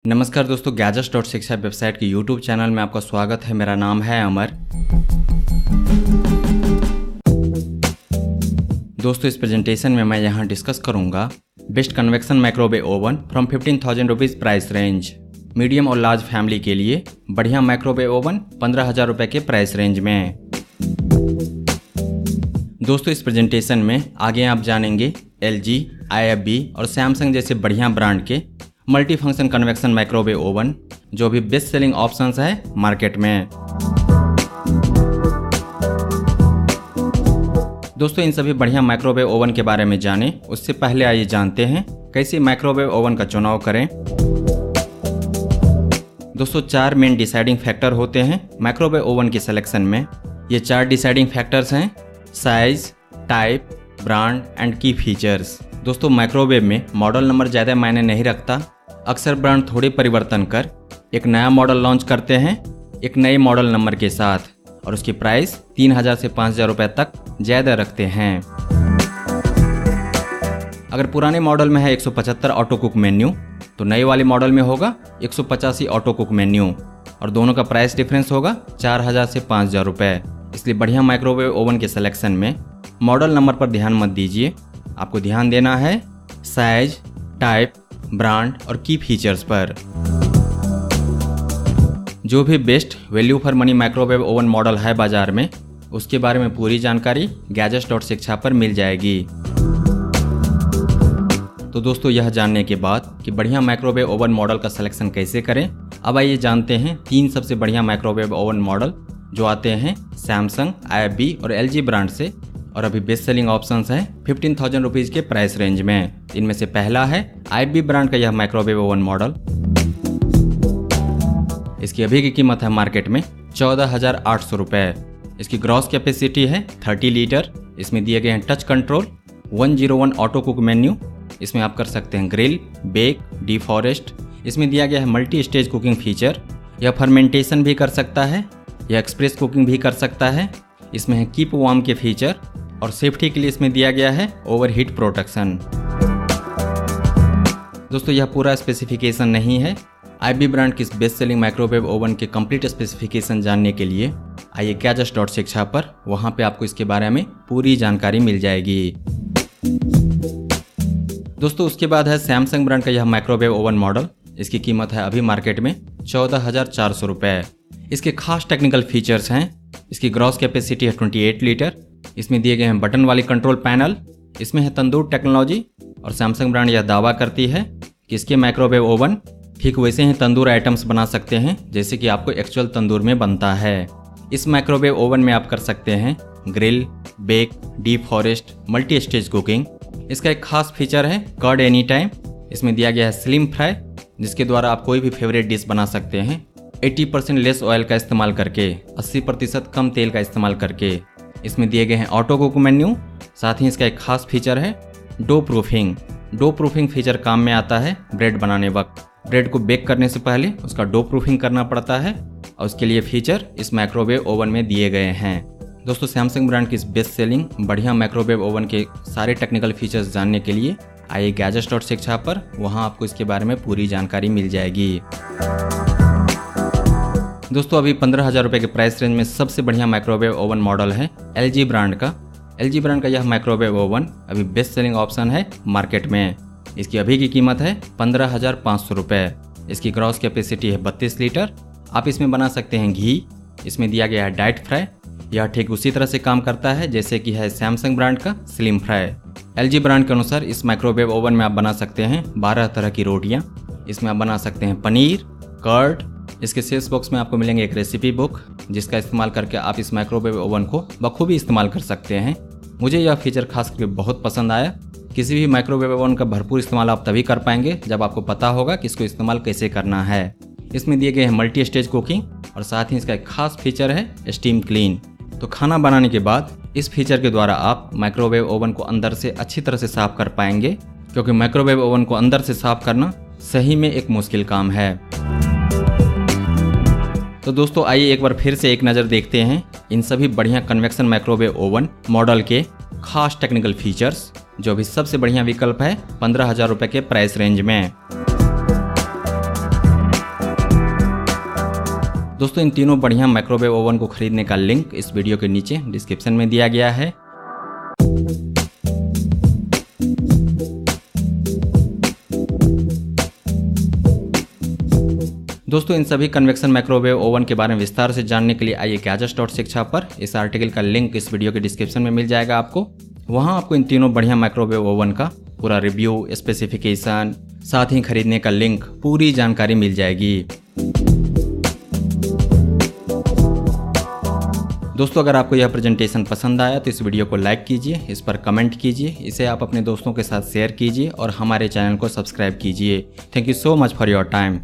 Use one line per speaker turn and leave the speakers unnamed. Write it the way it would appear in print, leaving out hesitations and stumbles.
नमस्कार दोस्तों, गैजेट्स.शिक्षा वेबसाइट के यूट्यूब चैनल में आपका स्वागत है। मेरा नाम है अमर। दोस्तों, इस प्रेजेंटेशन में मैं यहाँ डिस्कस करूँगा best convection microwave oven from 15,000 rupees price range. Medium और लार्ज फैमिली के लिए बढ़िया माइक्रोवेव ओवन 15,000 रुपये के प्राइस रेंज में। दोस्तों, इस प्रेजेंटेशन में आगे आप जानेंगे LG, IFB और सैमसंग जैसे बढ़िया ब्रांड के multi function convection microwave oven जो भी बेस्ट सेलिंग ऑप्शंस है मार्केट में। दोस्तों, इन सभी बढ़िया माइक्रोवेव ओवन के बारे में जानें उससे पहले आइए जानते हैं कैसे माइक्रोवेव ओवन का चुनाव करें। दोस्तों, 4 मेन डिसाइडिंग फैक्टर होते हैं माइक्रोवेव ओवन के सिलेक्शन में। ये 4 डिसाइडिंग फैक्टर्स हैं: साइज, टाइप, ब्रांड एंड की फीचर्स। दोस्तों, माइक्रोवेव में मॉडल नंबर ज़्यादा मायने नहीं रखता। अक्सर ब्रांड थोड़े परिवर्तन कर एक नया मॉडल लॉन्च करते हैं एक नए मॉडल नंबर के साथ और उसकी प्राइस 3,000 से 5,000 रुपये तक ज़्यादा रखते हैं। अगर पुराने मॉडल में है 175 ऑटो कुक मेन्यू तो नए वाले मॉडल में होगा 185 ऑटो कुक मेन्यू और दोनों का प्राइस डिफरेंस होगा 4,000 से 5,000 रुपये। इसलिए बढ़िया माइक्रोवेव ओवन के सिलेक्शन में मॉडल नंबर पर ध्यान मत दीजिए। आपको ध्यान देना है साइज, टाइप, ब्रांड और की फीचर्स पर। जो भी best value for money microwave oven model है बाजार में उसके बारे में पूरी जानकारी गैजेट्स.शिक्षा पर मिल जाएगी। तो दोस्तों, यह जानने के बाद कि बढ़िया माइक्रोवेव ओवन मॉडल का सिलेक्शन कैसे करें, अब आइए जानते हैं 3 सबसे बढ़िया माइक्रोवेव ओवन मॉडल जो आते हैं सैमसंग, IFB और LG ब्रांड से और अभी बेस्ट सेलिंग ऑप्शंस हैं 15,000 रुपीज़ के प्राइस रेंज में। इनमें से पहला है IFB ब्रांड का यह माइक्रोवेव ओवन मॉडल। इसकी अभी की कीमत है मार्केट में 14,800 रुपये। इसकी ग्रॉस कैपेसिटी है 30 लीटर। इसमें दिए गए हैं touch control, 101 auto cook menu. इसमें आप कर सकते हैं ग्रिल, बेक, डिफॉरेस्ट। इसमें दिया गया है मल्टी स्टेज कुकिंग फीचर। यह फर्मेंटेशन भी कर सकता है, यह एक्सप्रेस कुकिंग भी कर सकता है। इसमें है कीप वार्म के फीचर और सेफ्टी के लिए इसमें दिया गया है ओवरहीट प्रोटेक्शन। दोस्तों, यह पूरा स्पेसिफिकेशन नहीं है। IFB ब्रांड की बेस्ट सेलिंग माइक्रोवेव ओवन के कंप्लीट स्पेसिफिकेशन जानने के लिए आइए गैजेट्स.शिक्षा पर, वहां पे आपको इसके बारे में पूरी जानकारी मिल जाएगी। दोस्तों, उसके बाद है सैमसंग ब्रांड का यह माइक्रोवेव ओवन मॉडल। इसकी कीमत है अभी मार्केट में 14,400 रुपये। इसके खास टेक्निकल फीचर्स हैं। इसकी ग्रॉस कैपेसिटी है 28 लीटर। इसमें दिए गए हैं बटन वाली कंट्रोल पैनल। इसमें है तंदूर टेक्नोलॉजी और सैमसंग ब्रांड यह दावा करती है कि इसके माइक्रोवेव ओवन ठीक वैसे ही तंदूर आइटम्स बना सकते हैं जैसे कि आपको एक्चुअल तंदूर में बनता है। इस माइक्रोवेव ओवन में आप कर सकते हैं grill, bake, deep forest, multi stage cooking. इसका एक खास फीचर है कर्ड एनी टाइम। इसमें दिया गया है स्लिम फ्राई जिसके द्वारा आप कोई भी फेवरेट डिश बना सकते हैं 80% लेस ऑयल का इस्तेमाल करके, 80% कम तेल का इस्तेमाल करके। इसमें दिए गए हैं ऑटो कुक मेन्यू। साथ ही इसका एक खास फीचर है dough proofing. Dough proofing feature काम में आता है ब्रेड बनाने वक्त। ब्रेड को बेक करने से पहले उसका डो प्रूफिंग करना पड़ता है और उसके लिए फीचर इस माइक्रोवेव ओवन में दिए गए हैं। दोस्तों, सैमसंग ब्रांड की इस बेस्ट सेलिंग बढ़िया माइक्रोवेव ओवन के सारे टेक्निकल फीचर्स जानने के लिए आइए गैजेट्स.शिक्षा पर, वहाँ आपको इसके बारे में पूरी जानकारी मिल जाएगी। दोस्तों, अभी 15,000 रुपये के प्राइस रेंज में सबसे बढ़िया माइक्रोवेव ओवन मॉडल है LG ब्रांड का। LG ब्रांड का यह माइक्रोवेव ओवन अभी बेस्ट सेलिंग ऑप्शन है मार्केट में। इसकी अभी की कीमत है 15,500 रुपये। इसकी ग्रॉस कैपेसिटी है 32 लीटर। आप इसमें बना सकते हैं घी। इसमें दिया गया है डाइट फ्राई। यह ठीक उसी तरह से काम करता है जैसे कि है सैमसंग ब्रांड का स्लिम फ्राई। LG ब्रांड के अनुसार इस माइक्रोवेव ओवन में आप बना सकते हैं 12 तरह की रोटियाँ। इसमें आप बना सकते हैं पनीर, कर्ड। इसके सेल्स बॉक्स में आपको मिलेंगे एक रेसिपी बुक जिसका इस्तेमाल करके आप इस माइक्रोवेव ओवन को बखूबी इस्तेमाल कर सकते हैं। मुझे यह फीचर खास करके बहुत पसंद आया। किसी भी माइक्रोवेव ओवन का भरपूर इस्तेमाल आप तभी कर पाएंगे जब आपको पता होगा कि इसको इस्तेमाल कैसे करना है। इसमें दिए गए हैं मल्टी स्टेज कुकिंग और साथ ही इसका एक खास फीचर है स्टीम क्लीन। तो खाना बनाने के बाद इस फीचर के द्वारा आप माइक्रोवेव ओवन को अंदर से अच्छी तरह से साफ कर पाएंगे, क्योंकि माइक्रोवेव ओवन को अंदर से साफ करना सही में एक मुश्किल काम है। तो दोस्तों, आइए एक बार फिर से एक नज़र देखते हैं इन सभी बढ़िया कन्वेक्शन माइक्रोवेव ओवन मॉडल के खास टेक्निकल फीचर्स जो भी सबसे बढ़िया विकल्प है 15,000 रुपये के प्राइस रेंज में। दोस्तों इन तीनों बढ़िया माइक्रोवेव ओवन को खरीदने का लिंक इस वीडियो के नीचे डिस्क्रिप्शन में दिया गया है। दोस्तों इन सभी कन्वेक्शन माइक्रोवेव ओवन के बारे में विस्तार से जानने के लिए आइए Gadgets.शिक्षा पर। इस आर्टिकल का लिंक इस वीडियो के डिस्क्रिप्शन में मिल जाएगा आपको। वहां आपको इन तीनों बढ़िया माइक्रोवेव ओवन का पूरा रिव्यू, स्पेसिफिकेशन, साथ ही खरीदने का लिंक, पूरी जानकारी मिल जाएगी। दोस्तों अगर आपको यह प्रेजेंटेशन पसंद आया तो इस वीडियो को लाइक कीजिए, इस पर कमेंट कीजिए, इसे आप अपने दोस्तों के साथ शेयर कीजिए और हमारे चैनल को सब्सक्राइब कीजिए। Thank you so much for your time.